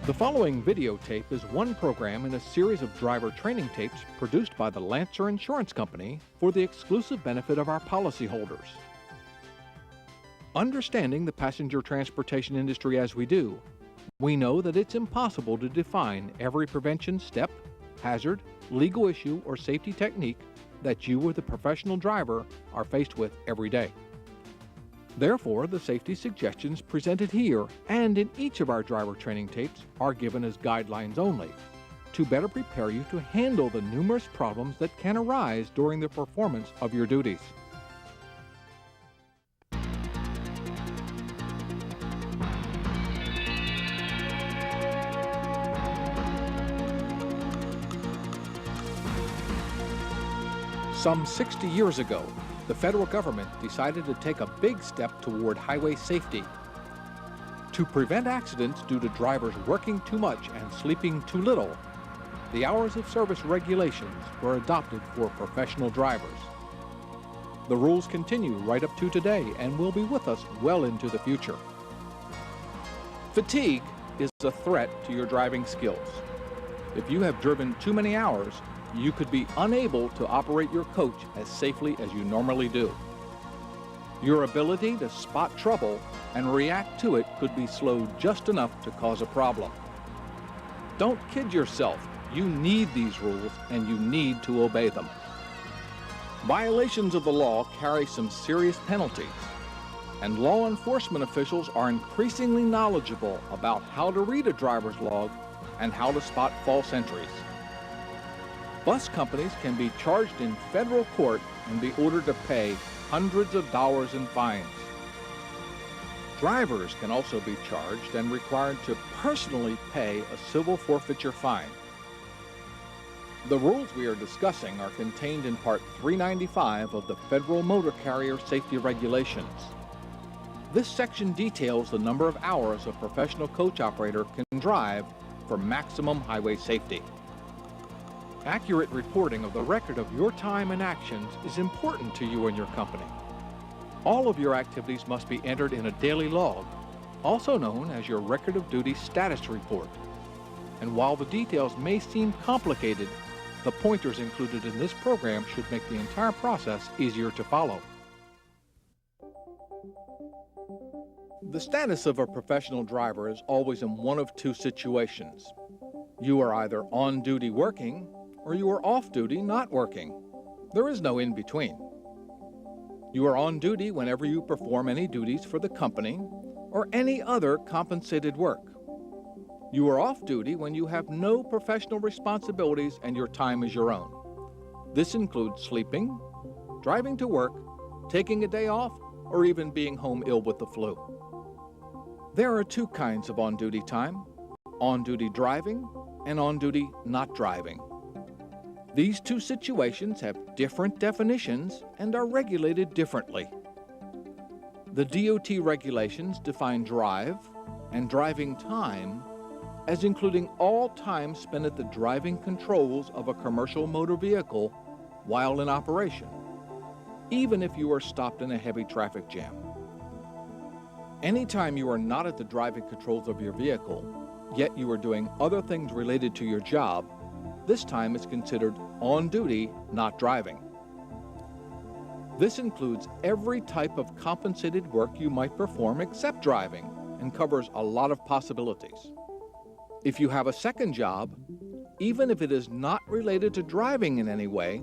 The following videotape is one program in a series of driver training tapes produced by the Lancer Insurance Company for the exclusive benefit of our policyholders. Understanding the passenger transportation industry as we do, we know that it's impossible to define every prevention step, hazard, legal issue, or safety technique that you or the professional driver are faced with every day. Therefore, the safety suggestions presented here and in each of our driver training tapes are given as guidelines only, to better prepare you to handle the numerous problems that can arise during the performance of your duties. Some 60 years ago, the federal government decided to take a big step toward highway safety. To prevent accidents due to drivers working too much and sleeping too little, the hours of service regulations were adopted for professional drivers. The rules continue right up to today and will be with us well into the future. Fatigue is a threat to your driving skills. If you have driven too many hours, you could be unable to operate your coach as safely as you normally do. Your ability to spot trouble and react to it could be slowed just enough to cause a problem. Don't kid yourself. You need these rules and you need to obey them. Violations of the law carry some serious penalties, and law enforcement officials are increasingly knowledgeable about how to read a driver's log and how to spot false entries. Bus companies can be charged in federal court and be ordered to pay hundreds of dollars in fines. Drivers can also be charged and required to personally pay a civil forfeiture fine. The rules we are discussing are contained in Part 395 of the Federal Motor Carrier Safety Regulations. This section details the number of hours a professional coach operator can drive for maximum highway safety. Accurate reporting of the record of your time and actions is important to you and your company. All of your activities must be entered in a daily log, also known as your Record of Duty Status Report. And while the details may seem complicated, the pointers included in this program should make the entire process easier to follow. The status of a professional driver is always in one of two situations. You are either on duty working, or you are off duty not working. There is no in between. You are on duty whenever you perform any duties for the company or any other compensated work. You are off duty when you have no professional responsibilities and your time is your own. This includes sleeping, driving to work, taking a day off, or even being home ill with the flu. There are two kinds of on-duty time: on-duty driving and on-duty not driving. These two situations have different definitions and are regulated differently. The DOT regulations define drive and driving time as including all time spent at the driving controls of a commercial motor vehicle while in operation, even if you are stopped in a heavy traffic jam. Anytime you are not at the driving controls of your vehicle, yet you are doing other things related to your job, this time is considered on duty, not driving. This includes every type of compensated work you might perform except driving and covers a lot of possibilities. If you have a second job, even if it is not related to driving in any way,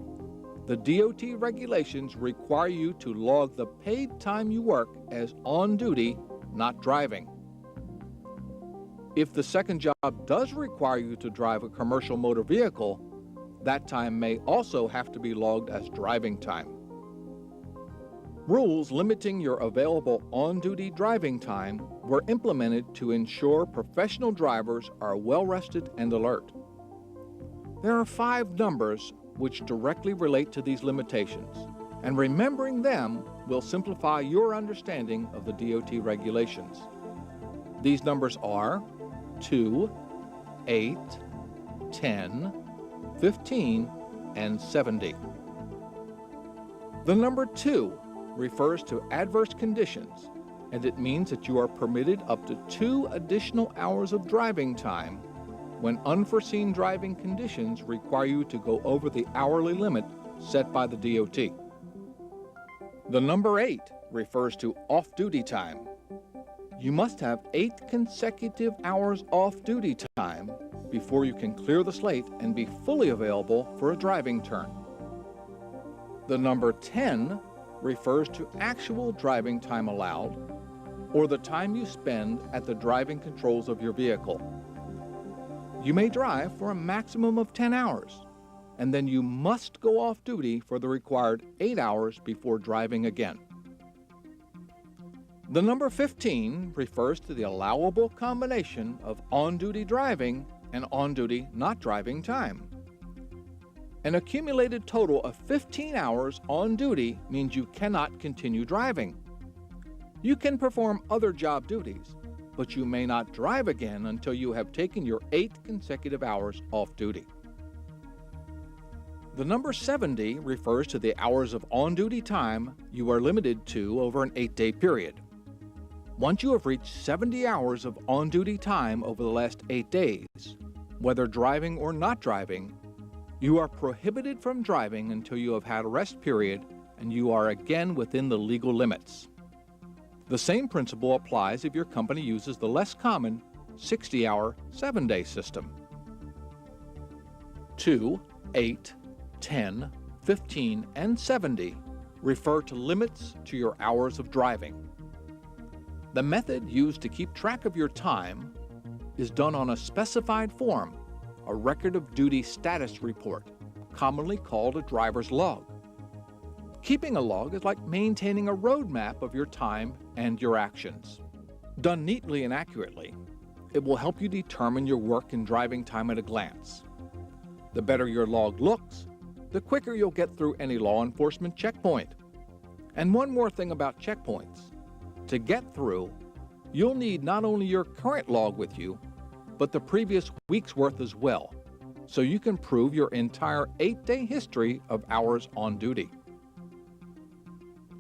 the DOT regulations require you to log the paid time you work as on duty, not driving. If the second job does require you to drive a commercial motor vehicle, that time may also have to be logged as driving time. Rules limiting your available on-duty driving time were implemented to ensure professional drivers are well-rested and alert. There are 5 numbers which directly relate to these limitations, and remembering them will simplify your understanding of the DOT regulations. These numbers are 2, 8, 10, 15, and 70. The number 2 refers to adverse conditions and it means that you are permitted up to 2 additional hours of driving time when unforeseen driving conditions require you to go over the hourly limit set by the DOT. The number 8 refers to off-duty time. You must have 8 consecutive hours off-duty time before you can clear the slate and be fully available for a driving turn. The number 10 refers to actual driving time allowed, or the time you spend at the driving controls of your vehicle. You may drive for a maximum of 10 hours, and then you must go off duty for the required 8 hours before driving again. The number 15 refers to the allowable combination of on-duty driving and on-duty not driving time. An accumulated total of 15 hours on duty means you cannot continue driving. You can perform other job duties, but you may not drive again until you have taken your 8 consecutive hours off duty. The number 70 refers to the hours of on-duty time you are limited to over an 8-day period. Once you have reached 70 hours of on-duty time over the last 8 days, whether driving or not driving, you are prohibited from driving until you have had a rest period and you are again within the legal limits. The same principle applies if your company uses the less common 60-hour, 7-day system. 2, 8, 10, 15, and 70 refer to limits to your hours of driving. The method used to keep track of your time is done on a specified form, a record of duty status report, commonly called a driver's log. Keeping a log is like maintaining a roadmap of your time and your actions. Done neatly and accurately, it will help you determine your work and driving time at a glance. The better your log looks, the quicker you'll get through any law enforcement checkpoint. And one more thing about checkpoints. To get through, you'll need not only your current log with you, but the previous week's worth as well, so you can prove your entire 8-day history of hours on duty.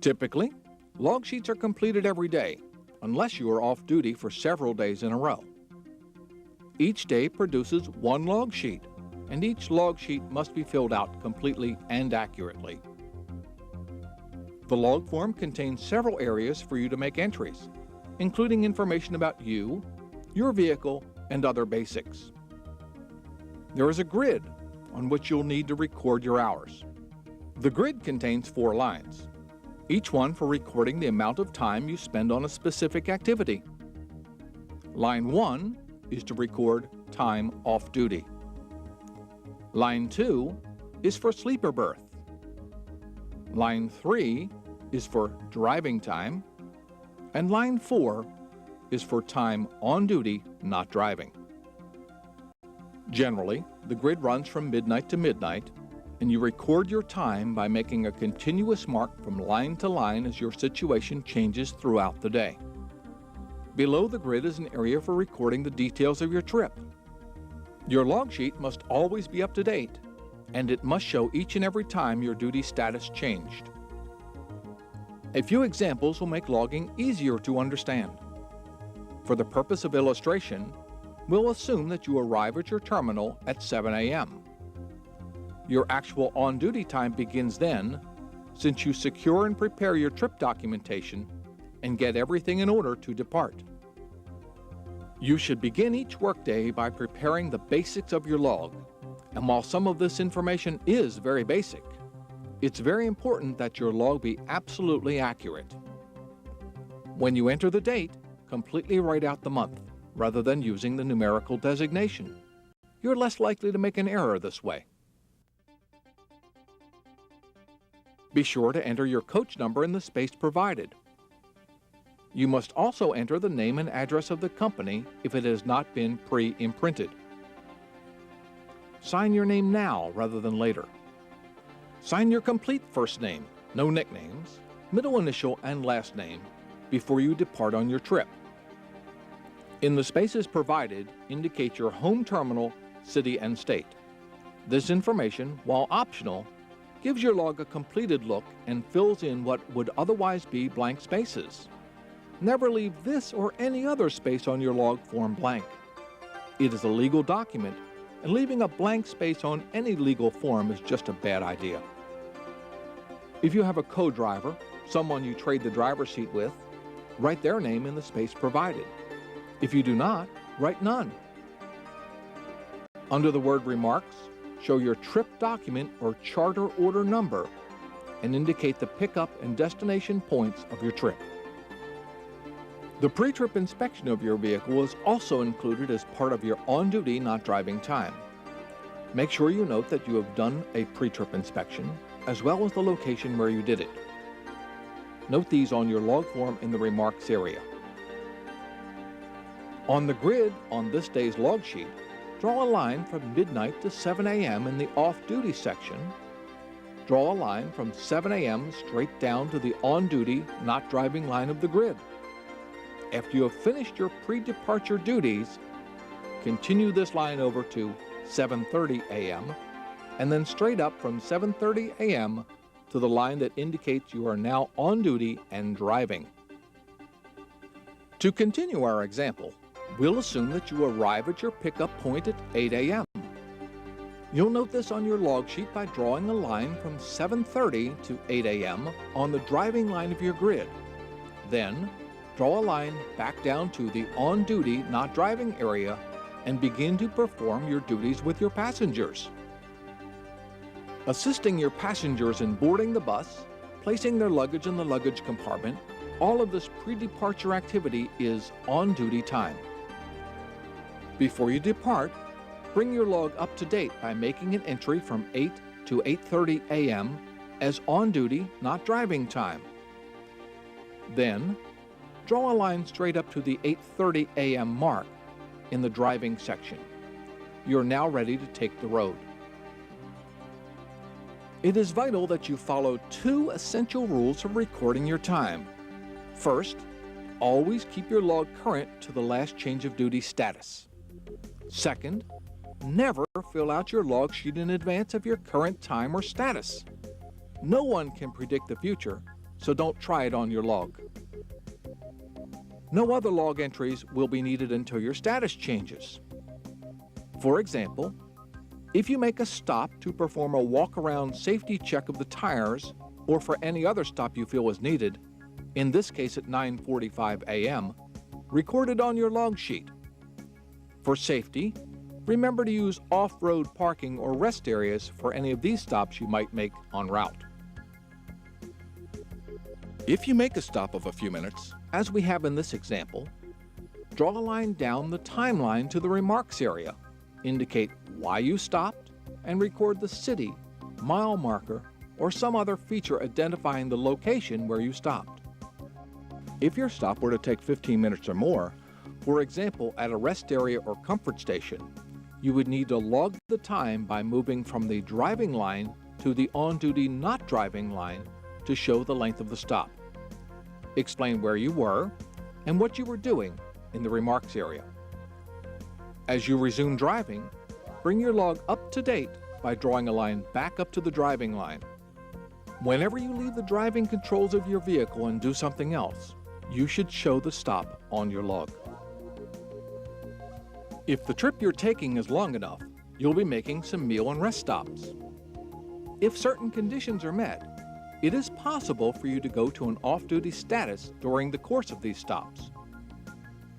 Typically, log sheets are completed every day, unless you are off duty for several days in a row. Each day produces one log sheet, and each log sheet must be filled out completely and accurately. The log form contains several areas for you to make entries, including information about you, your vehicle, and other basics. There is a grid on which you'll need to record your hours. The grid contains 4 lines, each one for recording the amount of time you spend on a specific activity. Line 1 is to record time off duty. Line 2 is for sleeper berth. Line 3 is for driving time, and line 4 is for time on duty, not driving. Generally, the grid runs from midnight to midnight, and you record your time by making a continuous mark from line to line as your situation changes throughout the day. Below the grid is an area for recording the details of your trip. Your log sheet must always be up to date, and it must show each and every time your duty status changed. A few examples will make logging easier to understand. For the purpose of illustration, we'll assume that you arrive at your terminal at 7 a.m. Your actual on-duty time begins then, since you secure and prepare your trip documentation and get everything in order to depart. You should begin each workday by preparing the basics of your log, and while some of this information is very basic, it's very important that your log be absolutely accurate. When you enter the date, completely write out the month, rather than using the numerical designation. You're less likely to make an error this way. Be sure to enter your coach number in the space provided. You must also enter the name and address of the company if it has not been pre-imprinted. Sign your name now rather than later. Sign your complete first name, no nicknames, middle initial and last name, before you depart on your trip. In the spaces provided, indicate your home terminal, city, and state. This information, while optional, gives your log a completed look and fills in what would otherwise be blank spaces. Never leave this or any other space on your log form blank. It is a legal document, and leaving a blank space on any legal form is just a bad idea. If you have a co-driver, someone you trade the driver's seat with, write their name in the space provided. If you do not, write none. Under the word Remarks, show your trip document or charter order number and indicate the pickup and destination points of your trip. The pre-trip inspection of your vehicle is also included as part of your on-duty not driving time. Make sure you note that you have done a pre-trip inspection, as well as the location where you did it. Note these on your log form in the Remarks area. On the grid on this day's log sheet, draw a line from midnight to 7 a.m. in the off-duty section. Draw a line from 7 a.m. straight down to the on-duty not driving line of the grid. After you have finished your pre-departure duties, continue this line over to 7:30 a.m. and then straight up from 7:30 a.m. to the line that indicates you are now on duty and driving. To continue our example, we'll assume that you arrive at your pickup point at 8 a.m. You'll note this on your log sheet by drawing a line from 7:30 to 8 a.m. on the driving line of your grid. Then, draw a line back down to the on-duty not driving area and begin to perform your duties with your passengers. Assisting your passengers in boarding the bus, placing their luggage in the luggage compartment, all of this pre-departure activity is on-duty time. Before you depart, bring your log up to date by making an entry from 8 to 8:30 a.m. as on-duty, not driving time. Then, draw a line straight up to the 8:30 a.m. mark in the driving section. You're now ready to take the road. It is vital that you follow two essential rules for recording your time. First, always keep your log current to the last change of duty status. Second, never fill out your log sheet in advance of your current time or status. No one can predict the future, so don't try it on your log. No other log entries will be needed until your status changes. For example, if you make a stop to perform a walk-around safety check of the tires or for any other stop you feel is needed, in this case at 9:45 a.m., record it on your log sheet. For safety, remember to use off-road parking or rest areas for any of these stops you might make en route. If you make a stop of a few minutes, as we have in this example, draw a line down the timeline to the Remarks area, indicate why you stopped, and record the city, mile marker, or some other feature identifying the location where you stopped. If your stop were to take 15 minutes or more, for example at a rest area or comfort station, you would need to log the time by moving from the driving line to the on-duty not driving line to show the length of the stop. Explain where you were and what you were doing in the Remarks area. As you resume driving, bring your log up to date by drawing a line back up to the driving line. Whenever you leave the driving controls of your vehicle and do something else, you should show the stop on your log. If the trip you're taking is long enough, you'll be making some meal and rest stops. If certain conditions are met, it is possible for you to go to an off-duty status during the course of these stops.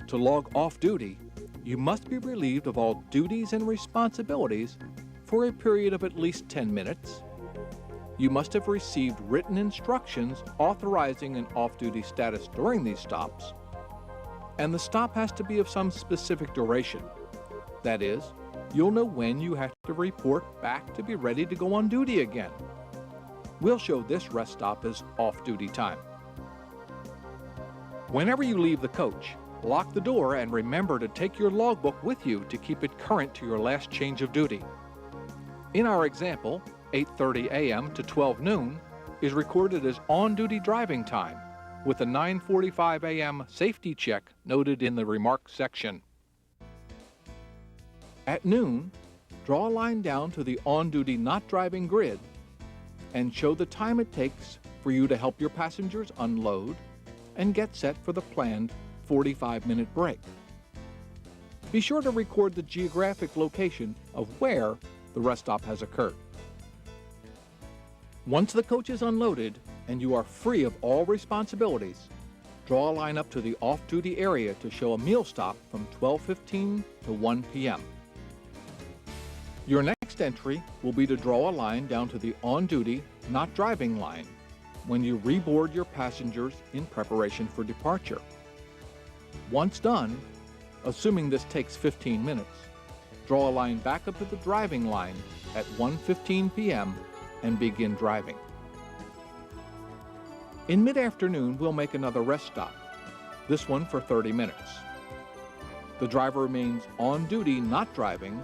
To log off-duty, you must be relieved of all duties and responsibilities for a period of at least 10 minutes. You must have received written instructions authorizing an off-duty status during these stops, and the stop has to be of some specific duration. That is, you'll know when you have to report back to be ready to go on duty again. We'll show this rest stop as off-duty time. Whenever you leave the coach, lock the door and remember to take your logbook with you to keep it current to your last change of duty. In our example, 8:30 a.m. to 12 noon is recorded as on-duty driving time, with a 9:45 a.m. safety check noted in the Remarks section. At noon, draw a line down to the on-duty not driving grid and show the time it takes for you to help your passengers unload, and get set for the planned 45-minute break. Be sure to record the geographic location of where the rest stop has occurred. Once the coach is unloaded and you are free of all responsibilities, draw a line up to the off-duty area to show a meal stop from 12:15 to 1 p.m. Your next entry will be to draw a line down to the on-duty, not driving line when you reboard your passengers in preparation for departure. Once done, assuming this takes 15 minutes, draw a line back up to the driving line at 1:15 p.m. and begin driving. In mid-afternoon, we'll make another rest stop, this one for 30 minutes. The driver remains on duty, not driving,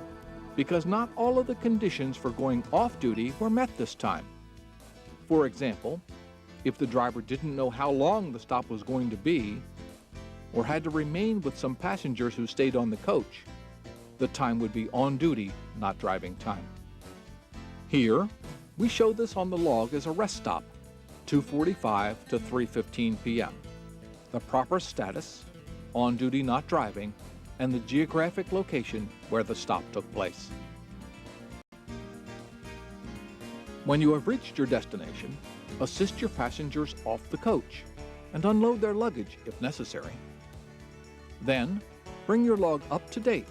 because not all of the conditions for going off duty were met this time. For example, if the driver didn't know how long the stop was going to be, or had to remain with some passengers who stayed on the coach, the time would be on duty, not driving time. Here, we show this on the log as a rest stop, 2:45 to 3:15 p.m. The proper status, on duty, not driving, and the geographic location where the stop took place. When you have reached your destination, assist your passengers off the coach and unload their luggage if necessary. Then, bring your log up to date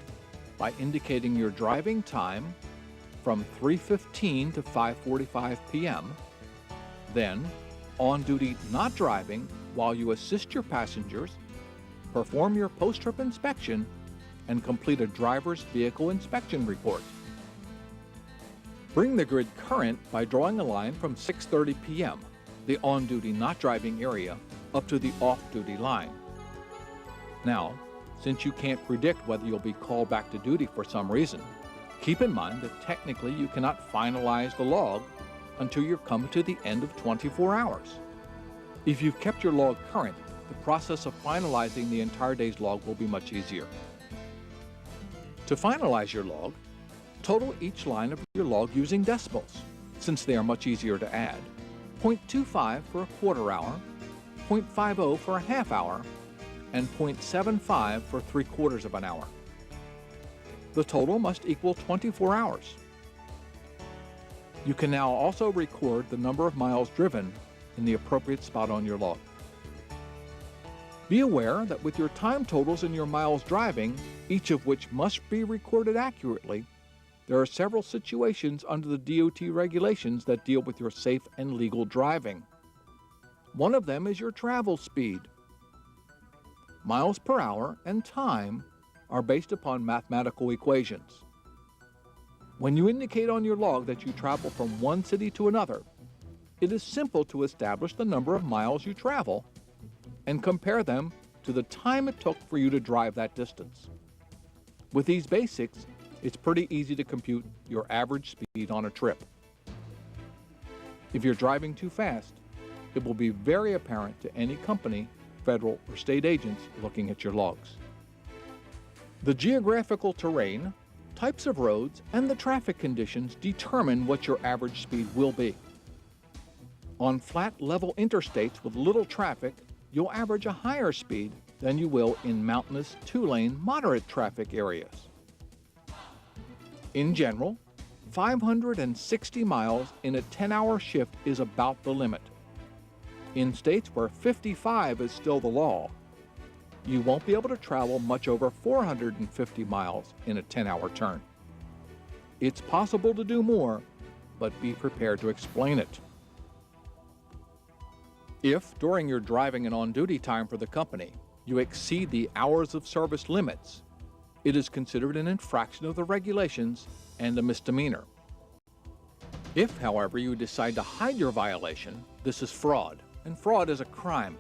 by indicating your driving time from 3:15 to 5:45 p.m., then on duty not driving while you assist your passengers, perform your post-trip inspection, and complete a driver's vehicle inspection report. Bring the grid current by drawing a line from 6:30 p.m., the on-duty not driving area, up to the off-duty line. Now, since you can't predict whether you'll be called back to duty for some reason, keep in mind that technically you cannot finalize the log until you've come to the end of 24 hours. If you've kept your log current, the process of finalizing the entire day's log will be much easier. To finalize your log, total each line of your log using decimals, since they are much easier to add. 0.25 for a quarter hour, 0.50 for a half hour, and 0.75 for 3/4 of an hour. The total must equal 24 hours. You can now also record the number of miles driven in the appropriate spot on your log. Be aware that with your time totals and your miles driving, each of which must be recorded accurately, there are several situations under the DOT regulations that deal with your safe and legal driving. One of them is your travel speed. Miles per hour and time are based upon mathematical equations. When you indicate on your log that you travel from one city to another, it is simple to establish the number of miles you travel and compare them to the time it took for you to drive that distance. With these basics, it's pretty easy to compute your average speed on a trip. If you're driving too fast, it will be very apparent to any company, federal or state agents looking at your logs. The geographical terrain, types of roads, and the traffic conditions determine what your average speed will be. On flat, level interstates with little traffic, you'll average a higher speed than you will in mountainous, two-lane, moderate traffic areas. In general, 560 miles in a 10-hour shift is about the limit. In states where 55 is still the law, you won't be able to travel much over 450 miles in a 10-hour turn. It's possible to do more, but be prepared to explain it. If, during your driving and on-duty time for the company, you exceed the hours of service limits, it is considered an infraction of the regulations and a misdemeanor. If, however, you decide to hide your violation, this is fraud, and fraud is a crime.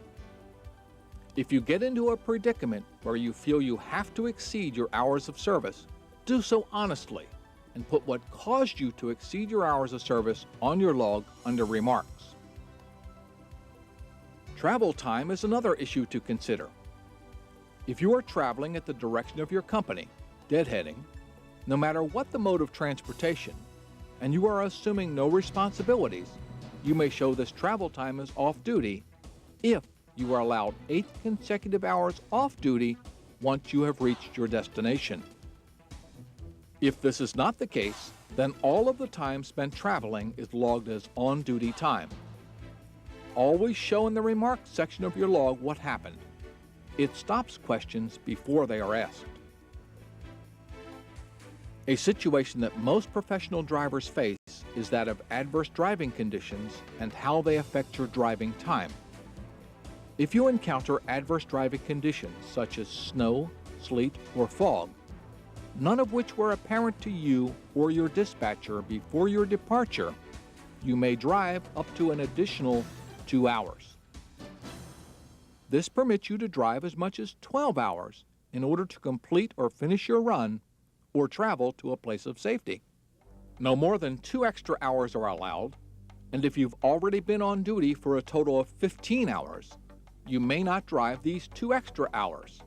If you get into a predicament where you feel you have to exceed your hours of service, do so honestly and put what caused you to exceed your hours of service on your log under remarks. Travel time is another issue to consider. If you are traveling at the direction of your company, deadheading, no matter what the mode of transportation, and you are assuming no responsibilities, you may show this travel time as off-duty if you are allowed 8 consecutive hours off duty once you have reached your destination. If this is not the case, then all of the time spent traveling is logged as on-duty time. Always show in the remarks section of your log what happened. It stops questions before they are asked. A situation that most professional drivers face is that of adverse driving conditions and how they affect your driving time. If you encounter adverse driving conditions such as snow, sleet, or fog, none of which were apparent to you or your dispatcher before your departure, you may drive up to an additional 2 hours. This permits you to drive as much as 12 hours in order to complete or finish your run or travel to a place of safety. No more than 2 extra hours are allowed, and if you've already been on duty for a total of 15 hours, you may not drive these 2 extra hours.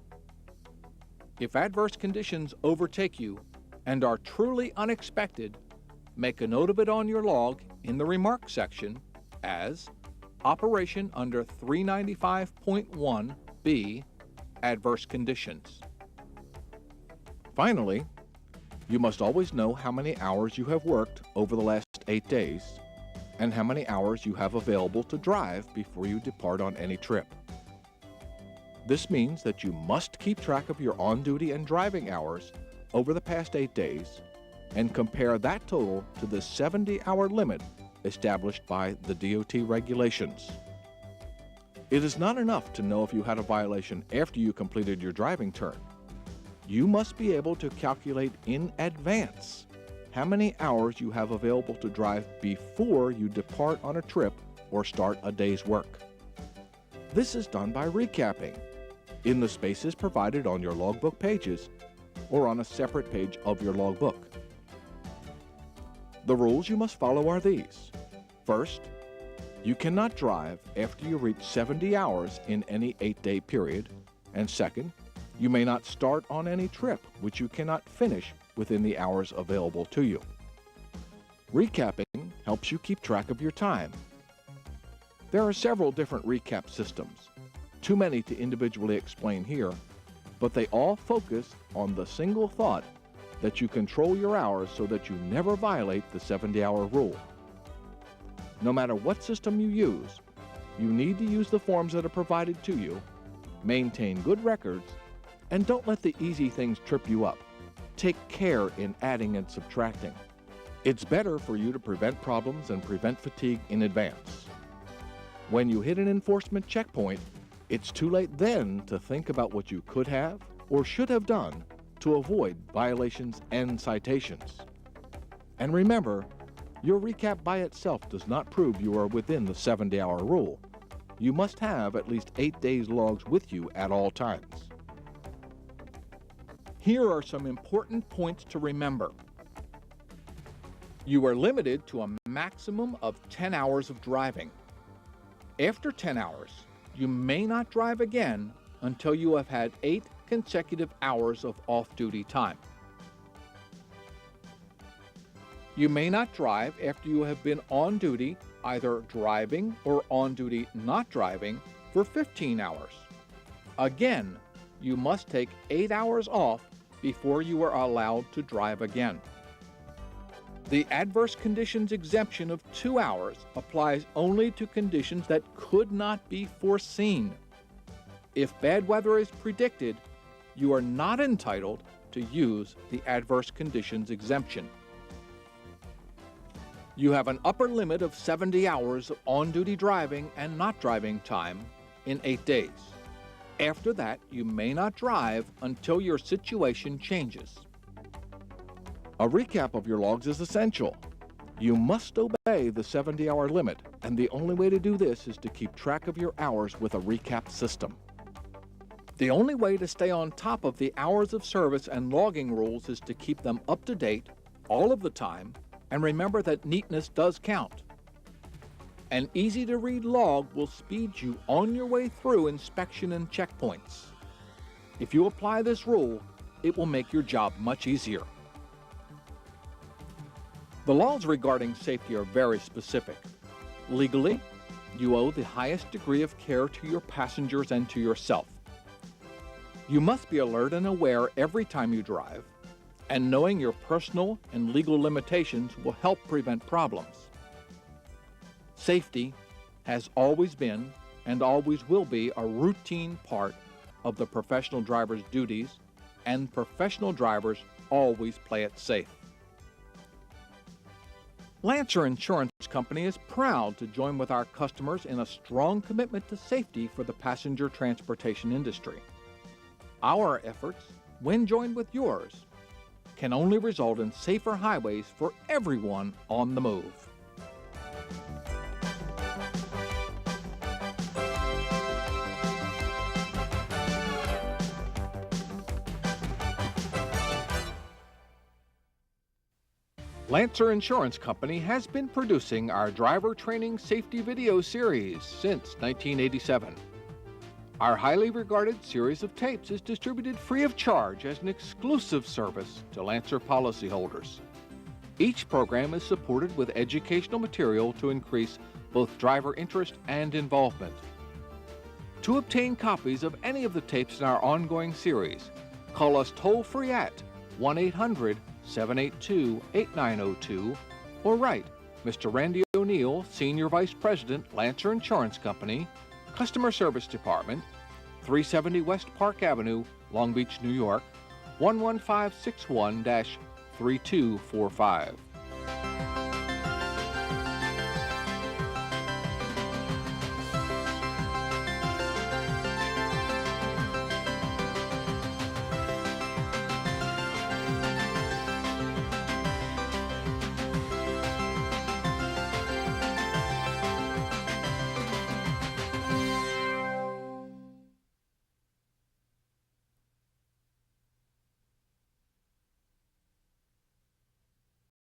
If adverse conditions overtake you and are truly unexpected, make a note of it on your log in the remarks section as Operation under 395.1b, Adverse Conditions. Finally, you must always know how many hours you have worked over the last 8 days and how many hours you have available to drive before you depart on any trip. This means that you must keep track of your on-duty and driving hours over the past 8 days and compare that total to the 70-hour limit established by the DOT regulations. It is not enough to know if you had a violation after you completed your driving turn. You must be able to calculate in advance how many hours you have available to drive before you depart on a trip or start a day's work. This is done by recapping in the spaces provided on your logbook pages or on a separate page of your logbook. The rules you must follow are these. First, you cannot drive after you reach 70 hours in any 8-day period. And second, you may not start on any trip which you cannot finish within the hours available to you. Recapping helps you keep track of your time. There are several different recap systems, too many to individually explain here, but they all focus on the single thought that you control your hours so that you never violate the 70-hour rule. No matter what system you use, you need to use the forms that are provided to you, maintain good records, and don't let the easy things trip you up. Take care in adding and subtracting. It's better for you to prevent problems and prevent fatigue in advance. When you hit an enforcement checkpoint, it's too late then to think about what you could have or should have done to avoid violations and citations. And remember, your recap by itself does not prove you are within the 70-hour rule. You must have at least 8 days logs with you at all times. Here are some important points to remember. You are limited to a maximum of 10 hours of driving. After 10 hours, you may not drive again until you have had 8 consecutive hours of off-duty time. You may not drive after you have been on duty, either driving or on duty not driving, for 15 hours. Again, you must take 8 hours off before you are allowed to drive again. The adverse conditions exemption of 2 hours applies only to conditions that could not be foreseen. If bad weather is predicted, you are not entitled to use the adverse conditions exemption. You have an upper limit of 70 hours of on-duty driving and not driving time in 8 days. After that, you may not drive until your situation changes. A recap of your logs is essential. You must obey the 70-hour limit, and the only way to do this is to keep track of your hours with a recap system. The only way to stay on top of the hours of service and logging rules is to keep them up to date all of the time, and remember that neatness does count. An easy-to-read log will speed you on your way through inspection and checkpoints. If you apply this rule, it will make your job much easier. The laws regarding safety are very specific. Legally, you owe the highest degree of care to your passengers and to yourself. You must be alert and aware every time you drive, and knowing your personal and legal limitations will help prevent problems. Safety has always been and always will be a routine part of the professional driver's duties, and professional drivers always play it safe. Lancer Insurance Company is proud to join with our customers in a strong commitment to safety for the passenger transportation industry. Our efforts, when joined with yours, can only result in safer highways for everyone on the move. Lancer Insurance Company has been producing our driver training safety video series since 1987. Our highly regarded series of tapes is distributed free of charge as an exclusive service to Lancer policyholders. Each program is supported with educational material to increase both driver interest and involvement. To obtain copies of any of the tapes in our ongoing series, call us toll-free at 1-800-782-8902 or write Mr. Randy O'Neill, Senior Vice President, Lancer Insurance Company, Customer Service Department, 370 West Park Avenue, Long Beach, New York, 11561-3245.